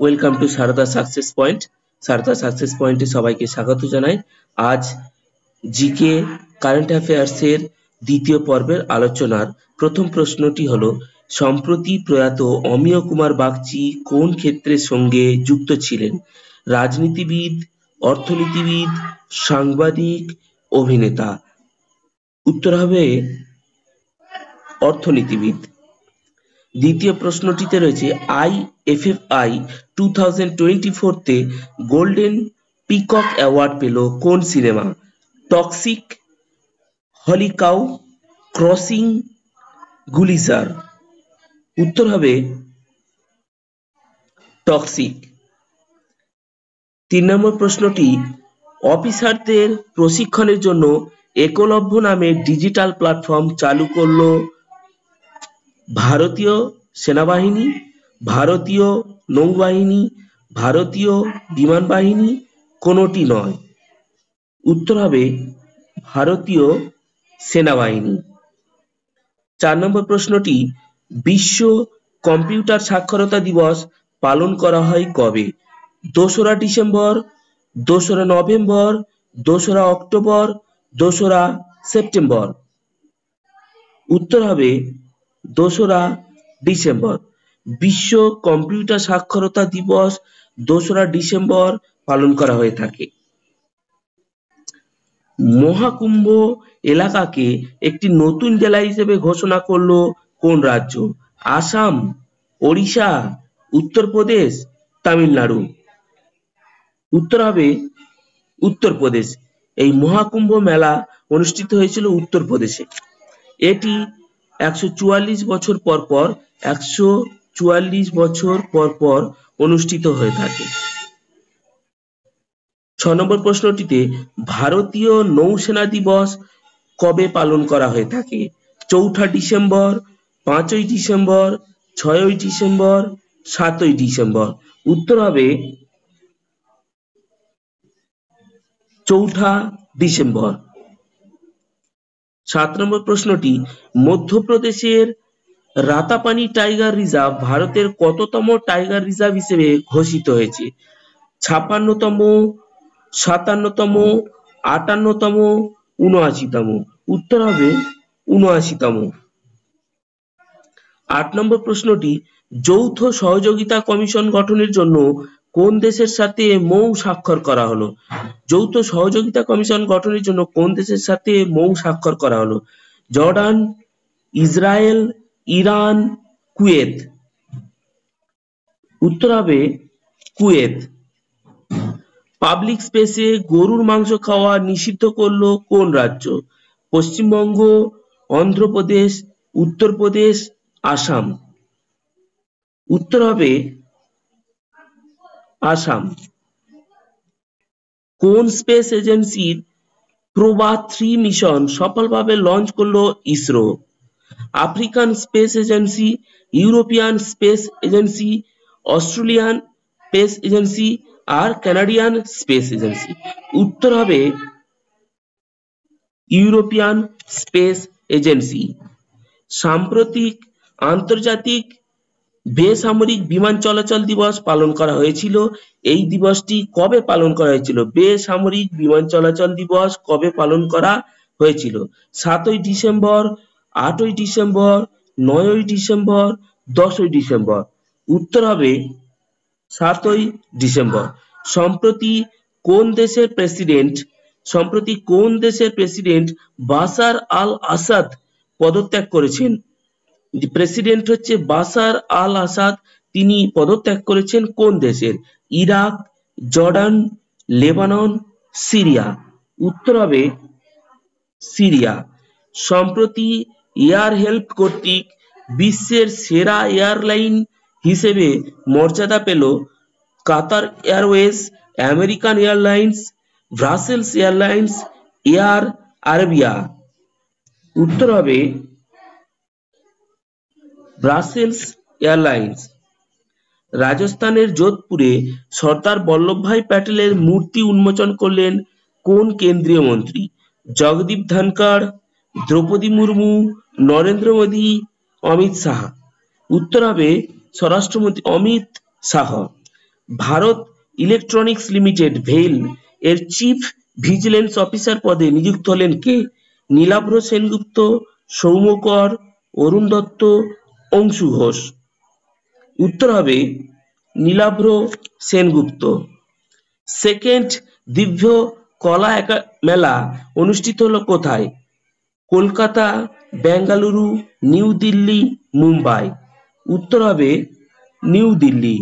Welcome to Sarada success point. Sarada success পয়েন্টে সবাইকে স্বাগত জানাই। আজ জিকে কারেন্ট অ্যাফেয়ার্সের দ্বিতীয় পর্বের আলোচনার প্রথম প্রশ্নটি হলো, সম্প্রতি প্রয়াত অমিয় কুমার বাগচি কোন ক্ষেত্রের সঙ্গে যুক্ত ছিলেন? রাজনীতিবিদ, অর্থনীতিবিদ, সাংবাদিক, অভিনেতা। উত্তর হবে অর্থনীতিবিদ। দ্বিতীয় প্রশ্নটিতে রয়েছে, IFFI 2024-তে গোল্ডেন পিকক অ্যাওয়ার্ড পেল কোন cinema? Toxic, holy cow, crossing, গুলিজার। উত্তর হবে টক্সিক। 3 নম্বর প্রশ্নটি, অফিসারদের প্রশিক্ষণের জন্য একলব্য নামে ডিজিটাল প্ল্যাটফর্ম চালু করল ভারতীয় সেনাবাহিনী, ভারতীয় নৌবাহিনী, ভারতীয় বিমান বাহিনী, কোনোটি নয়। উত্তর হবে ভারতীয় সেনাবাহিনী। 4 নম্বর প্রশ্নটি, বিশ্ব কম্পিউটার সাক্ষরতা দিবস পালন করা হয় কবে? 2রা ডিসেম্বর, 2রা নভেম্বর, 2রা অক্টোবর, 2রা সেপ্টেম্বর। উত্তর হবে 2রা ডিসেম্বর। বিশ্ব কম্পিউটার সাক্ষরতা দিবস 2রা ডিসেম্বর পালন করা হয়ে থাকে। মহাকুম্ভ এলাকাকে একটি নতুন জেলা হিসেবে ঘোষণা করলো কোন রাজ্য? আসাম, ওড়িশা, উত্তরপ্রদেশ, তামিলনাড়ু। উত্তর হবে উত্তরপ্রদেশ। এই মহাকুম্ভ মেলা অনুষ্ঠিত হয়েছিল উত্তরপ্রদেশে। এটি 144 বছর পর পর 144 বছর পর পর অনুষ্ঠিত হয়ে থাকে। 6 নম্বর প্রশ্নটিতে, ভারতীয় নৌসেনা দিবস কবে পালন করা হয়ে থাকে? 4ঠা ডিসেম্বর, 5ই ডিসেম্বর, 6ই ডিসেম্বর, 7ই ডিসেম্বর। উত্তর হবে 4ঠা ডিসেম্বর। 7 নম্বর প্রশ্নটি, মধ্যপ্রদেশের রাতাপানি টাইগার রিজার্ভ ভারতের কততম টাইগার রিজার্ভ হিসেবে ঘোষিত হয়েছে? 56তম, 57তম, 58তম, 79তম। উত্তর হবে 79তম। 8 নম্বর প্রশ্নটি, যৌথ সহযোগিতা কমিশন গঠনের জন্য কোন দেশের সাথে মৌ স্বাক্ষর করা হলো? যৌথ সহযোগিতা কমিশন গঠনের জন্য কোন দেশের সাথে মৌ স্বাক্ষর করা হলো? Jordan, Israel, Iran, Kuwait. উত্তর হবে কুয়েত। পাবলিক স্পেসে গরুর মাংস খাওয়া নিষিদ্ধ করলো কোন রাজ্য? পশ্চিমবঙ্গ, অন্ধ্রপ্রদেশ, উত্তরপ্রদেশ, আসাম। উত্তর হবে আসাম। কোন স্পেস এজেন্সির প্রভা 3 মিশন সফলভাবে লঞ্চ করলো ISRO? African space agency, European space agency, Australian space agency আর কানাডিয়ান স্পেস এজেন্সি। উত্তর হবে ইউরোপিয়ান স্পেস এজেন্সি। সাম্প্রতিক আন্তর্জাতিক বেসামরিক বিমান চলাচল দিবস পালন করা হয়েছিল। এই দিবসটি কবে পালন করা হয়েছিল? বেসামরিক বিমান চলাচল দিবস কবে পালন করা হয়েছিল? 7ই ডিসেম্বর, 8ই ডিসেম্বর, 9ই ডিসেম্বর, 10ই ডিসেম্বর। উত্তর হবে 7ই ডিসেম্বর। সম্প্রতি কোন দেশের প্রেসিডেন্ট বাশার আল আসাদ পদত্যাগ করেছেন? প্রেসিডেন্ট হচ্ছে বাশার আল আসাদ, তিনি পদত্যাগ করেছেন কোন দেশের? Iraq, Jordan, Lebanon, Syria. উত্তর হবে সিরিয়া। সম্প্রতি এয়ার হেল্প কর্তৃক বিশ্বের সেরা এয়ারলাইন হিসেবে মর্যাদা পেল Qatar Airways, American Airlines, Brussels Airlines, Air Arabia. উত্তর হবে ব্রাসেলস এয়ারলাইন্স। রাজস্থানের যোধপুরে সর্দার বল্লভভাই প্যাটেলের মূর্তি উন্মোচন করলেন কোন কেন্দ্রীয় মন্ত্রী? জগদীপ ধনখড়, দ্রৌপদী মুর্মু, নরেন্দ্র মোদী, অমিত শাহ। উত্তর হবে স্বরাষ্ট্রমন্ত্রী Amit Shah. Bharat electronics limited veil এর চিফ ভিজিলেন্স অফিসার পদে নিযুক্ত হলেন কে? নীলাভ্র সেনগুপ্ত, সৌম্য কর, অরুণ দত্ত, অংশু ঘোষ। উত্তর হবে নীলাভ্র সেনগুপ্ত। সেকেন্ড দিব্য কলা মেলা অনুষ্ঠিত হলো কোথায়? কলকাতা, বেঙ্গালুরু, নিউ দিল্লি, মুম্বাই। উত্তর হবে নিউ দিল্লি।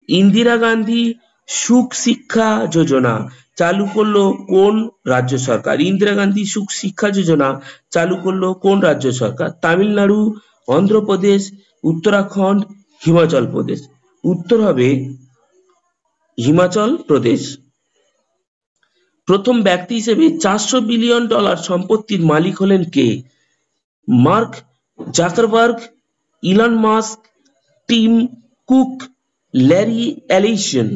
ইন্দিরা গান্ধী সুখ শিক্ষা যোজনা চালু করলো কোন রাজ্য সরকার? ইন্দিরা গান্ধী সুখ শিক্ষা যোজনা চালু করলো কোন রাজ্য সরকার? তামিলনাড়ু, অন্ধ্রপ্রদেশ, উত্তরাখণ্ড, হিমাচল প্রদেশ। উত্তর হবে হিমাচল প্রদেশ। প্রথম ব্যক্তি হিসেবে $400 বিলিয়ন সম্পত্তির মালিক হলেন কে? Mark Zuckerberg, Elon Musk, Tim Cook, Larry Ellison.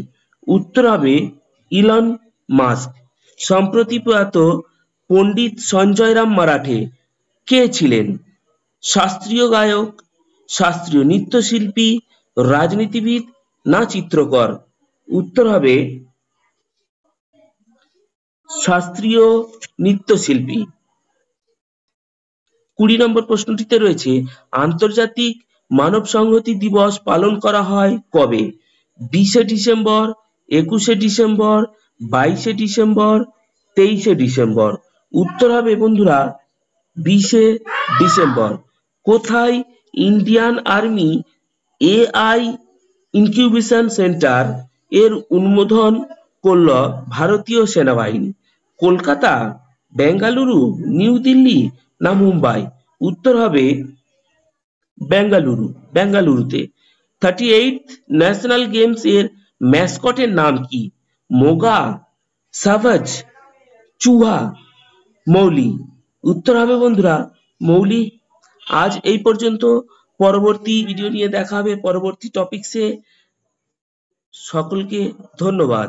উত্তর হবে ইলন মাস্ক। সম্প্রতি প্রয়াত পণ্ডিত সঞ্জয় রাম মারাঠে কে ছিলেন? শাস্ত্রীয় গায়ক, শাস্ত্রীয় নৃত্যশিল্পী, রাজনীতিবিদ না চিত্রকর? উত্তর হবে শাস্ত্রীয় নৃত্যশিল্পী। 20 নম্বর প্রশ্নটিতে রয়েছে আন্তর্জাতিক মানব সংহতি দিবস পালন করা হয় কবে? 20শে ডিসেম্বর, 21শে ডিসেম্বর, 22শে ডিসেম্বর, 23শে ডিসেম্বর। উত্তর হবে বন্ধুরা 20শে ডিসেম্বর। কোথায় Indian army AI incubation centre এর উন্মোদন করল ভারতীয় সেনাবাহিনী? কলকাতা, বেঙ্গালুরু, নিউ দিল্লি না মুম্বাই? উত্তর হবে বেঙ্গালুরুতে। 38th ন্যাশনাল গেমস এর ম্যাসকটের নাম কি? মোগা, সাভাজ, চুহা, মৌলি। উত্তর হবে বন্ধুরা মৌলি। আজ এই পর্যন্ত। পরবর্তী ভিডিও নিয়ে দেখা হবে পরবর্তী টপিকসে। সকলকে ধন্যবাদ।